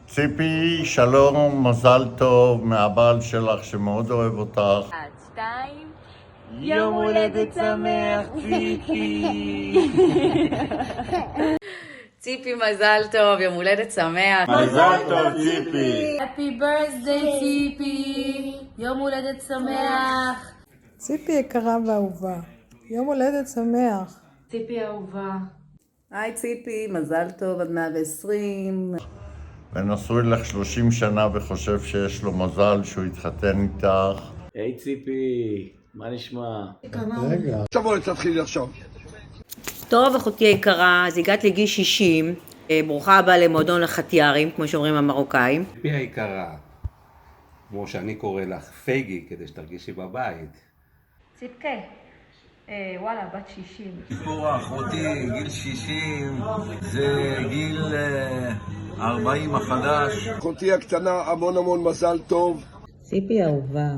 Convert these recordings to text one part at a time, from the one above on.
ציפי, שלום, מזל טוב מהבעל שלך שמאוד אוהב אותך. 1, 2, יום הולדת שמח, ציפי. ציפי מזל טוב, יום הולדת שמח. מזל טוב, ציפי. Happy birthday ציפי, יום הולדת שמח. ציפי יקרה ואהובה, יום הולדת שמח. ציפי אהובה. היי ציפי, מזל טוב עד 120. ונשוי לך 30 שנה וחושב שיש לו מזל שהוא יתחתן איתך. היי ציפי, מה נשמע? תבואי, תתחילי עכשיו. טוב, אחותי היקרה, אז הגעת לגיל 60, ברוכה הבאה למועדון החתיארים, כמו שאומרים המרוקאים. ציפי היקרה, כמו שאני קורא לך, פייגי, כדי שתרגישי בבית. ציפקה, וואלה, בת 60. סיפור אחותי, גיל 60, זה גיל 40 החדש. אחותי הקטנה, המון המון מזל טוב. ציפי אהובה.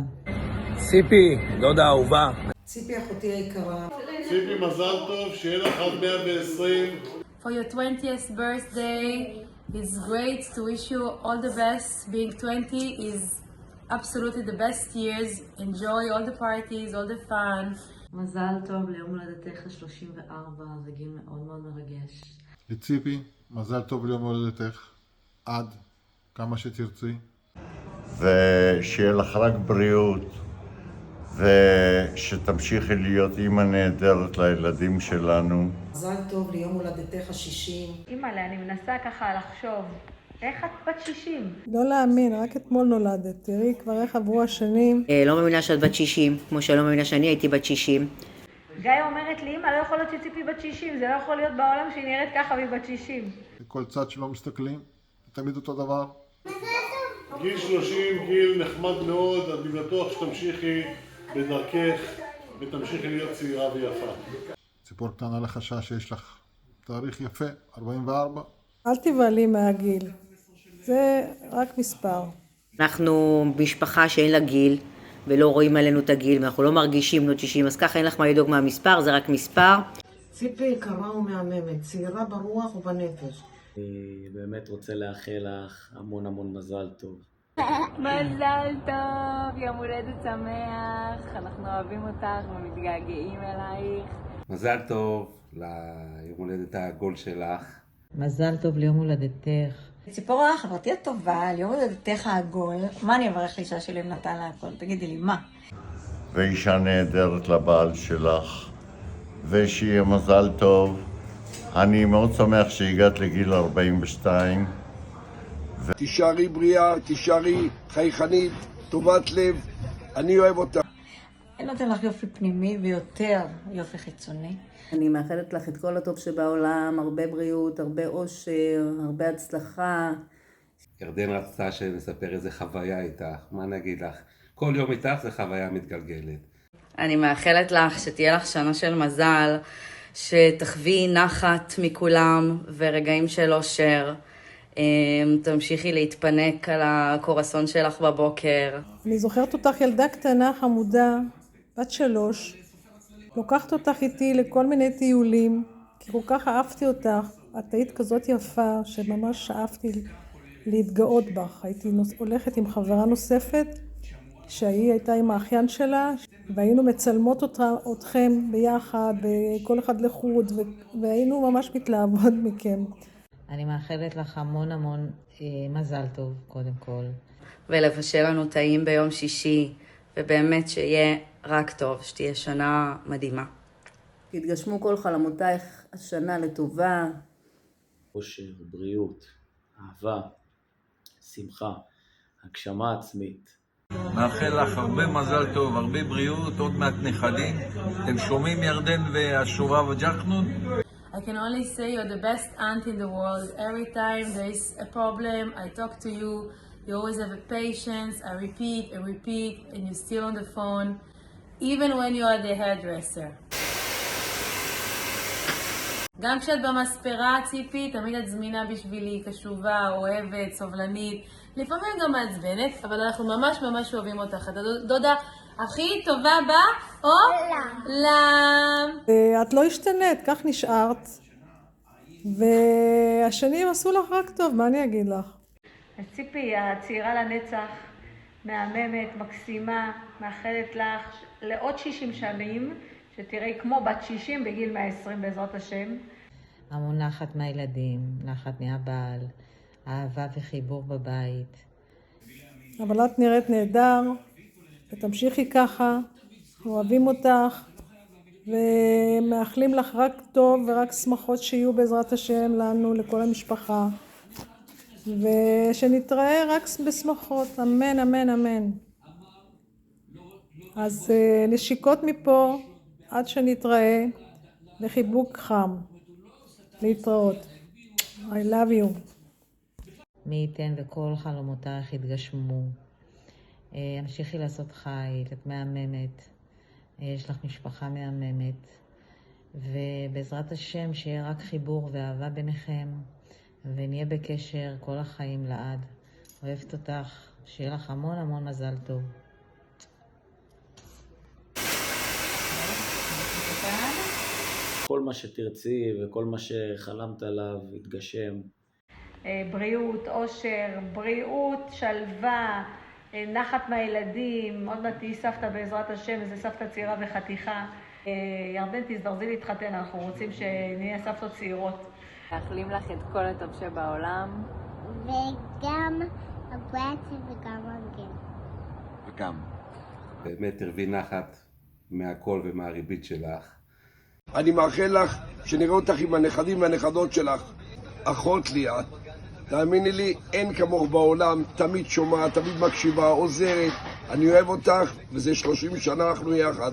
ציפי, דודה אהובה. ציפי אחותי היקרה. ציפי מזל טוב, שיהיה לך עד 120. For your 20th birthday, it's great to wish you all the best. Being 20 is absolutely the best years. Enjoy all the parties, all the fun. מזל טוב ליום הולדתך 34, זה גיל מאוד מאוד מרגש. לציפי, מזל טוב ליום הולדתך, עד כמה שתרצי. ושיהיה לך רק בריאות, ושתמשיכי להיות אימא נהדרת לילדים שלנו. מזל טוב ליום הולדתך ה-60. אימא'לה, אני מנסה ככה לחשוב. איך את בת 60? לא להאמין, רק אתמול נולדת. תראי כבר איך עברו השנים. לא מאמינה שאת בת 60, כמו שאני לא מאמינה שאני הייתי בת 60. גיא אומרת לי, אמא, לא יכול להיות שציפי בת 60, זה לא יכול להיות בעולם שהיא נראית ככה והיא בת 60. בכל צד שלא מסתכלים, תמיד אותו דבר. גיל 30, גיל נחמד מאוד, אני בטוח שתמשיכי בדרכך ותמשיכי להיות צעירה ויפה. ציפור קטנה לחשה שיש לך תאריך יפה, 44. אל תבעלי מהגיל, זה רק מספר. אנחנו משפחה שאין לה גיל, ולא רואים עלינו את הגיל, ואנחנו לא מרגישים בנות 60, אז ככה אין לך מה לדאוג מהמספר, זה רק מספר. ציפי יקרה ומהממת, צעירה ברוח ובנפש. אני באמת רוצה לאחל לך המון המון מזל טוב. מזל טוב, יום הולדת שמח. אנחנו אוהבים אותך ומתגעגעים אלייך. מזל טוב ליום הולדת העגול שלך. מזל טוב ליום הולדתך. ציפורה, חברתי הטובה, ליום הולדתך העגול. מה אני אברך לאישה שלי אם נתן לה הכל? תגידי לי, מה? ואישה נהדרת לבעל שלך, ושיהיה מזל טוב. אני מאוד שמח שהגעת לגיל 42. תישארי בריאה, תישארי חייכנית, טובת לב. אני אוהב אותה. אין נותן לך יופי פנימי ויותר יופי חיצוני. אני מאחלת לך את כל הטוב שבעולם, הרבה בריאות, הרבה אושר, הרבה הצלחה. ירדן רצתה שנספר איזה חוויה איתך, מה נגיד לך? כל יום איתך זה חוויה מתגלגלת. אני מאחלת לך שתהיה לך שנה של מזל, שתחווי נחת מכולם ורגעים של אושר. תמשיכי להתפנק על הקורסון שלך בבוקר. אני זוכרת אותך ילדה קטנה חמודה, בת 3, לוקחת אותך איתי לכל מיני טיולים, כי כל כך אהבתי אותך. את היית כזאת יפה שממש שאפתי להתגאות בך. הייתי הולכת עם חברה נוספת, שהיא הייתה עם האחיין שלה, והיינו מצלמות אתכם ביחד, וכל אחד לחוד, והיינו ממש מתלהבות מכם. אני מאחלת לך המון המון מזל טוב, קודם כל. ולבשל לנו טעים ביום שישי, ובאמת שיהיה רק טוב, שתהיה שנה מדהימה. תתגשמו כל חלומותייך השנה לטובה. אושר, בריאות, אהבה, שמחה, הגשמה עצמית. מאחל לך הרבה מזל טוב, הרבה בריאות, עוד מעט נכדים. אתם שומעים ירדן והשורה וג'חנון? I can only say you're the best aunt in the world. Every time there is a problem, I talk to you. You always have a patience. I repeat and repeat, and you're still on the phone, even when you are the hairdresser. גם כשאת במספרה, ציפי, תמיד את זמינה בשבילי, קשובה, אוהבת, סובלנית. לפעמים גם מעצבנת, אבל אנחנו ממש ממש אוהבים אותך. את הדודה הכי טובה בעולם. את לא השתנית, כך נשארת. והשנים עשו לך רק טוב, מה אני אגיד לך? אז ציפי, הצעירה לנצח, מהממת, מקסימה, מאחלת לך לעוד 60 שנים, שתראי כמו בת 60 בגיל 120 בעזרת השם. המון נחת מהילדים, נחת מהבעל, אהבה וחיבור בבית. אבל את נראית נהדר, ותמשיכי ככה, אוהבים אותך, ומאחלים לך רק טוב ורק שמחות שיהיו בעזרת השם לנו, לכל המשפחה. ושנתראה רק בשמחות, אמן, אמן, אמן. אז נשיקות מפה עד שנתראה, וחיבוק חם. להתראות. I love you. מי ייתן וכל חלומותייך יתגשמו. המשיכי לעשות חיל, את מהממת. יש לך משפחה מהממת. ובעזרת השם שיהיה רק חיבור ואהבה ביניכם. ונהיה בקשר כל החיים לעד. אוהבת אותך. שיהיה לך המון המון מזל טוב. כל מה שתרצי וכל מה שחלמת עליו יתגשם. בריאות, אושר, בריאות, שלווה, נחת מהילדים, עוד מעט תהיי סבתא בעזרת השם, איזה סבתא צעירה וחתיכה. ירדן, תזדרזי להתחתן, אנחנו רוצים שנהיה סבתות צעירות. מאחלים לך את כל הטוב שבעולם. וגם הגרציה וגם הגן. וגם. באמת תרבי נחת מהכל ומהריבית שלך. אני מאחל לך שנראה אותך עם הנכדים והנכדות שלך. אחות לי את. תאמיני לי, אין כמוך בעולם, תמיד שומעת, תמיד מקשיבה, עוזרת. אני אוהב אותך, וזה 30 שנה אנחנו יחד.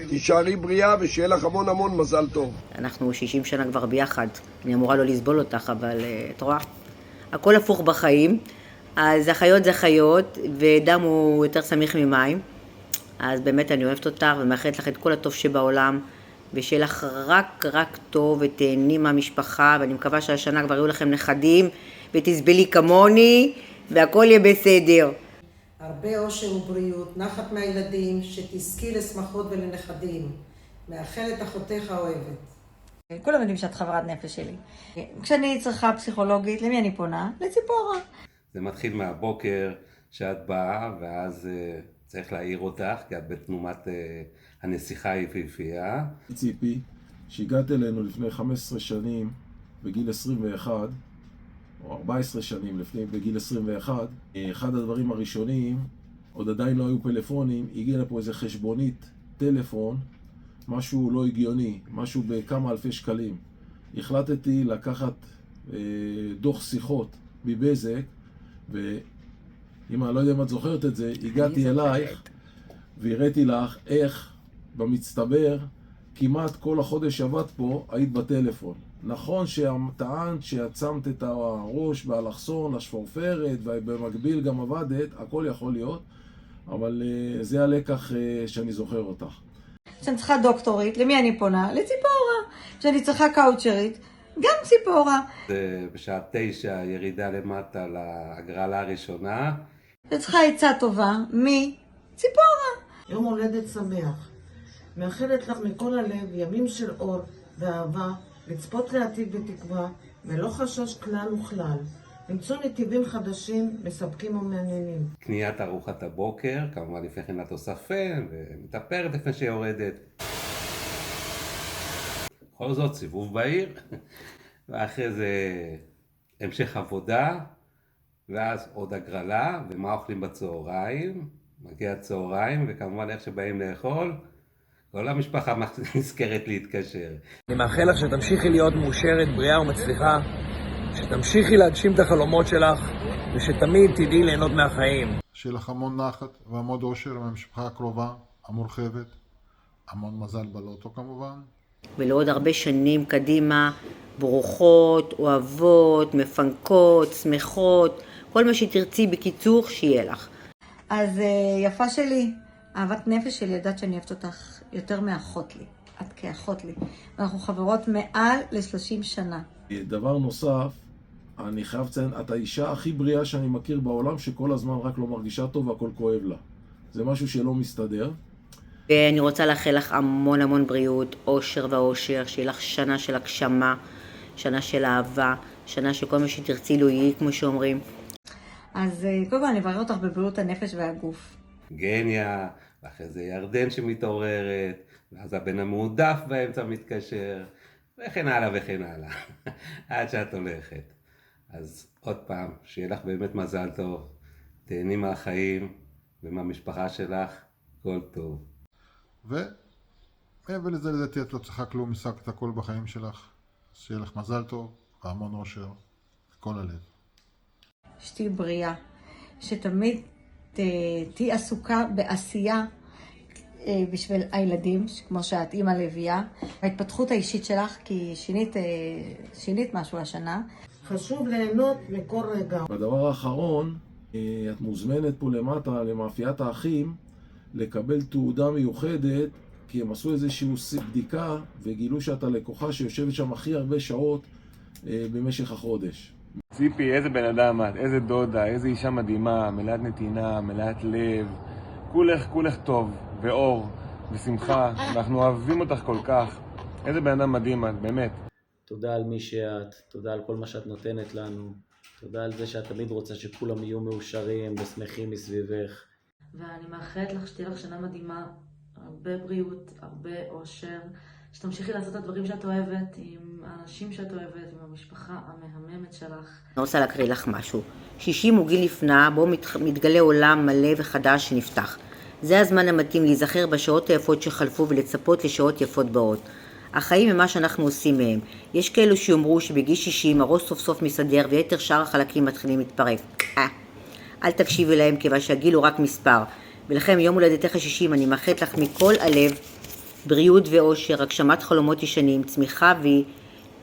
תישארי בריאה ושיהיה לך המון המון מזל טוב. אנחנו 60 שנה כבר ביחד. אני אמורה לא לסבול אותך, אבל את רואה, הכל הפוך בחיים. אז החיות זה חיות, ודם הוא יותר סמיך ממים. אז באמת אני אוהבת אותך ומאחלת לך את כל הטוב שבעולם. ושיהיה לך רק טוב ותהני מהמשפחה, ואני מקווה שהשנה כבר יהיו לכם נכדים, ותסבלי כמוני, והכל יהיה בסדר. הרבה אושר ובריאות, נחת מהילדים, שתזכי לשמחות ולנכדים. מאחלת אחותך אוהבת. כולם יודעים שאת חברת נפש שלי. כשאני צריכה פסיכולוגית, למי אני פונה? לציפורה. זה מתחיל מהבוקר שאת באה, ואז צריך להעיר אותך, כי את בתנומת הנסיכה היפהפייה. ציפי, שהגעת אלינו לפני 15 שנים בגיל 21, או 14 שנים בגיל 21, אחד הדברים הראשונים, עוד עדיין לא היו פלאפונים, הגיע לפה איזה חשבונית טלפון, משהו לא הגיוני, משהו בכמה אלפי שקלים. החלטתי לקחת דוח שיחות מבזק, ואם אני לא יודע אם את זוכרת את זה, הגעתי אלייך והראיתי לך איך במצטבר כמעט כל החודש עבד פה היית בטלפון. נכון שטענת שעצמת את הראש באלכסון, השפורפרת, ובמקביל גם עבדת, הכל יכול להיות, אבל זה הלקח שאני זוכר אותך. כשאני צריכה דוקטורית, למי אני פונה? לציפורה. כשאני צריכה קאוצ'רית, גם ציפורה. בשעה 9 ירידה למטה להגרלה הראשונה. אני צריכה עצה טובה, מי? ציפורה. יום הולדת שמח. מאחלת לך מכל הלב ימים של אור ואהבה, לצפות לעתיד בתקווה, ולא חשש כלל וכלל. למצוא נתיבים חדשים, מספקים ומעניינים. קניית ארוחת הבוקר, כמובן לפני כן את עושה פן ומתאפרת לפני שיורדת. בכל זאת, סיבוב בעיר, ואחרי זה המשך עבודה, ואז עוד הגרלה, ומה אוכלים בצהריים, מגיע הצהריים, וכמובן איך שבאים לאכול, כל המשפחה נזכרת להתקשר. אני מאחל לך שתמשיכי להיות מאושרת, בריאה ומצליחה, שתמשיכי להגשים את החלומות שלך, ושתמיד תדעי ליהנות מהחיים. שיהיה לך המון נחת והמון אושר מהמשפחה הקרובה, המורחבת, המון מזל בלוטו כמובן. ולעוד הרבה שנים קדימה, ברוכות, אוהבות, מפנקות, שמחות, כל מה שתרצי בקיצור שיהיה לך. אז יפה שלי, אהבת נפש שלי, יודעת שאני אוהבת אותך יותר מאחות לי. את כאחות לי. אנחנו חברות מעל ל-30 שנה. דבר נוסף, אני חייב לציין, את האישה הכי בריאה שאני מכיר בעולם, שכל הזמן רק לא מרגישה טוב והכל כואב לה. זה משהו שלא מסתדר. ואני רוצה לאחל לך המון המון בריאות, אושר ואושר, שיהיה לך שנה של הגשמה, שנה של אהבה, שנה שכל מה שתרצי לו יהיה, כמו שאומרים. אז קודם כל אני אברר אותך בבריאות הנפש והגוף. גניה, ואחרי זה ירדן שמתעוררת, ואז הבן המועדף באמצע מתקשר, וכן הלאה וכן הלאה, עד שאת הולכת. אז עוד פעם, שיהיה לך באמת מזל טוב, תהני מהחיים ומהמשפחה שלך, כל טוב. ומעבר לזה, לדעתי את לא צריכה כלום, השגת הכל בחיים שלך. שיהיה לך מזל טוב, והמון אושר, כל הלב. שתהי בריאה, שתמיד תהי עסוקה בעשייה בשביל הילדים, כמו שאת אימא לביאה, ההתפתחות האישית שלך, כי שינית משהו השנה. חשוב ליהנות מכל רגע. בדבר האחרון, את מוזמנת פה למטה למאפיית האחים לקבל תעודה מיוחדת, כי הם עשו איזושהי בדיקה וגילו שאת הלקוחה שיושבת שם הכי הרבה שעות במשך החודש. ציפי, איזה בן אדם את, איזה דודה, איזה אישה מדהימה, מלאת נתינה, מלאת לב. כולך טוב, ואור, ושמחה. אנחנו אוהבים אותך כל כך. איזה בן אדם מדהים את, באמת. תודה על מי שאת, תודה על כל מה שאת נותנת לנו. תודה על זה שאת תמיד רוצה שכולם יהיו מאושרים ושמחים מסביבך. ואני מאחלת לך שתהיה לך שנה מדהימה, הרבה בריאות, הרבה אושר, שתמשיכי לעשות את הדברים שאת אוהבת, עם האנשים שאת אוהבת, עם המשפחה המהממת שלך. אני רוצה להקריא לך משהו. 60 הוא גיל לפנה, בו מתגלה עולם מלא וחדש שנפתח. זה הזמן המתאים להיזכר בשעות היפות שחלפו ולצפות לשעות יפות באות. החיים הם מה שאנחנו עושים מהם. יש כאלו שיאמרו שבגיל 60 הראש סוף סוף מסדר ויתר שאר החלקים מתחילים להתפרק. אל תקשיבי להם כיוון שהגיל הוא רק מספר. ולכם יום הולדתך ה-60 אני מאחלת לך מכל הלב בריאות ואושר, הגשמת חלומות ישנים, צמיחה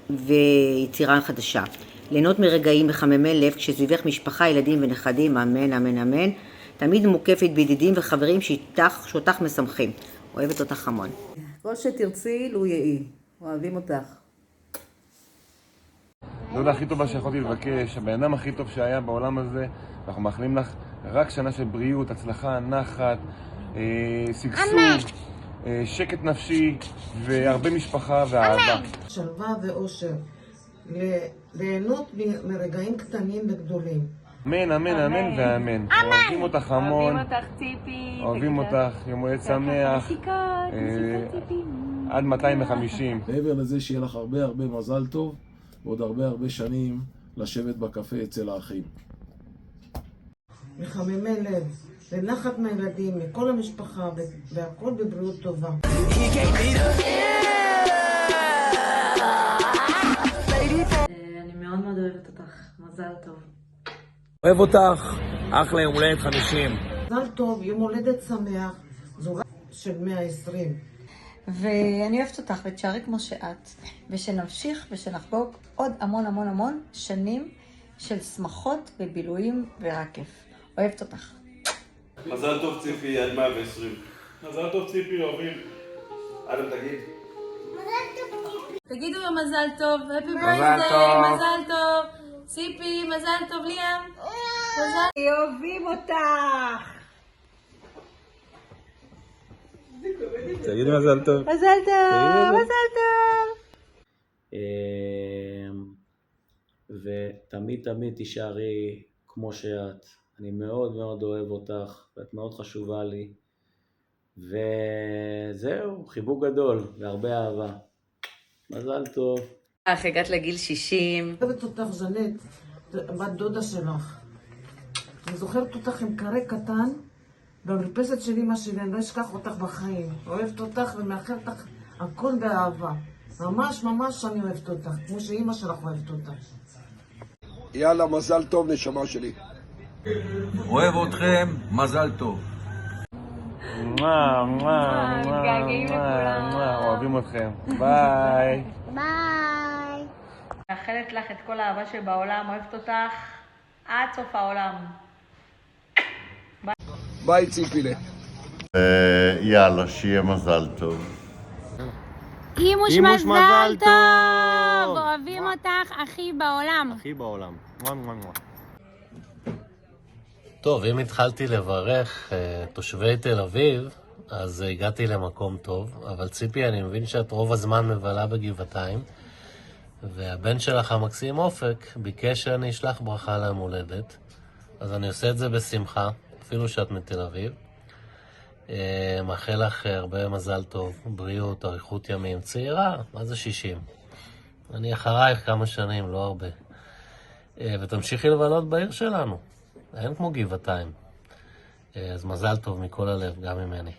ויצירה חדשה. ליהנות מרגעים מחממי לב כשסביבך משפחה, ילדים ונכדים, אמן אמן אמן. תמיד מוקפת בידידים וחברים שאותך משמחים. אוהבת אותך המון. כל שתרצי לו יהי, אוהבים אותך. דודה הכי טובה שיכולתי לבקש, הבן אדם הכי טוב שהיה בעולם הזה, אנחנו מאחלים לך רק שנה של בריאות, הצלחה, נחת, שגשוג, שקט נפשי והרבה משפחה ואהבה. שלווה ואושר, ליהנות מרגעים קטנים וגדולים. אמן, אמן, אמן ואמן. אוהבים אותך המון. אוהבים אותך ציפי. אוהבים אותך, יום הולדת שמח. עד 250. מעבר לזה שיהיה לך הרבה הרבה מזל טוב, ועוד הרבה שנים לשבת בקפה אצל האחים. מחממי לב, לנחת מהילדים, מכל המשפחה, והכל בבריאות טובה. אני מאוד מאוד אוהבת אותך, מזל טוב. אוהב אותך, אחלה יום הולדת 50. מזל טוב, יום הולדת שמח, זוגה של 120. ואני אוהבת אותך ותשארי כמו שאת, ושנמשיך ושנחגוג עוד המון שנים של שמחות ובילויים ורק כיף. אוהבת אותך. מזל טוב ציפי, עד 120. מזל טוב ציפי, אוהבים. אדם תגיד. תגידו לו מזל טוב, Happy birthday, מזל טוב. ציפי, מזל טוב, ליאם. אוהבים אותך. תגידי מזל טוב. מזל טוב, מזל טוב. ותמיד תישארי כמו שאת. אני מאוד מאוד אוהב אותך, ואת מאוד חשובה לי. וזהו, חיבוק גדול והרבה אהבה. מזל טוב. איך הגעת לגיל 60? אוהבת אותך ז'נט, בת דודה שלך. אני זוכרת אותך עם קרה קטן, במרפסת של אמא שלי, אני לא אשכח אותך בחיים. אוהבת אותך ומאחלת לך הכל באהבה. ממש אני אוהבת אותך, כמו שאמא שלך אוהבת אותך. יאללה, מזל טוב, נשמה שלי. אוהב אתכם, מזל טוב. מתגעגעים לכולם. אוהבים אתכם. ביי. ביי. מאחלת לך את כל האהבה שבעולם, אוהבת אותך עד סוף העולם. ביי ציפילה. יאללה, שיהיה מזל טוב. אימוש מזל טוב! אוהבים אותך, הכי בעולם. הכי בעולם. טוב, אם התחלתי לברך תושבי תל אביב, אז הגעתי למקום טוב, אבל ציפי, אני מבין שאת רוב הזמן מבלה בגבעתיים, והבן שלך המקסים אופק ביקש שאני אשלח ברכה ליום הולדת, אז אני עושה את זה בשמחה, אפילו שאת מתל אביב. מאחל לך הרבה מזל טוב, בריאות, אריכות ימים. צעירה, מה זה 60? אני אחרייך כמה שנים, לא הרבה. ותמשיכי לבלות בעיר שלנו. אין כמו גבעתיים. אז מזל טוב מכל הלב, גם ממני.